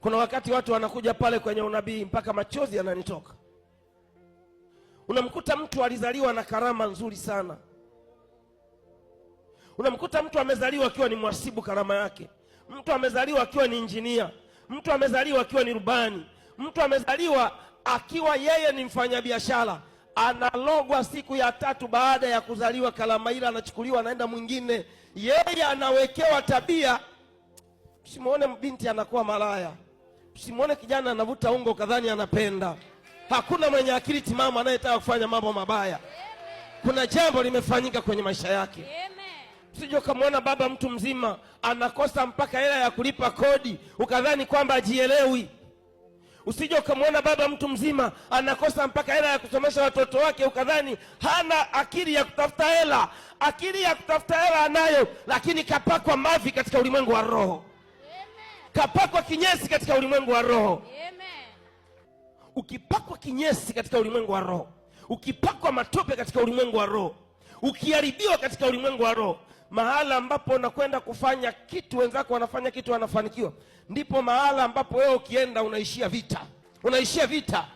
Kuna wakati watu wanakuja pale kwenye unabii mpaka machozi yananitoka. Unamkuta mtu alizaliwa na karama nzuri sana. Unamkuta mtu amezaliwa akiwa ni mhasibu, karama yake. Mtu amezaliwa akiwa ni injinia. Mtu amezaliwa akiwa ni rubani. Mtu amezaliwa akiwa yeye ni mfanyabiashara. Analogwa siku ya 3 baada ya kuzaliwa, karama ile anachukuliwa, anaenda mwingine. Yeye anawekewa tabia. Usimuone binti anakuwa malaya. Usimuone kijana anavuta ungo kadhani anapenda. Hakuna mwenye akili timamu anayetaka kufanya mambo mabaya. Kuna jambo limefanyika kwenye maisha yake. Usije ukamwona baba mtu mzima anakosa mpaka hela ya kulipa kodi ukadhani kwamba ajielewi. Usije ukamwona baba mtu mzima anakosa mpaka hela ya kusomesha watoto wake ukadhani hana akili ya kutafuta hela. Akili ya kutafuta hela anayo, lakini kapakwa mavi katika ulimwengu wa roho. Kapakwa kinyesi katika ulimwengu wa roho. Ukipakwa kinyesi katika ulimwengu wa roho, ukipakwa matope katika ulimwengu wa roho, ukiharibiwa katika ulimwengu wa roho, mahala ambapo unakwenda kufanya kitu wenzako wanafanya kitu wanafanikiwa, ndipo mahala ambapo wewe ukienda unaishia vita. Unaishia vita.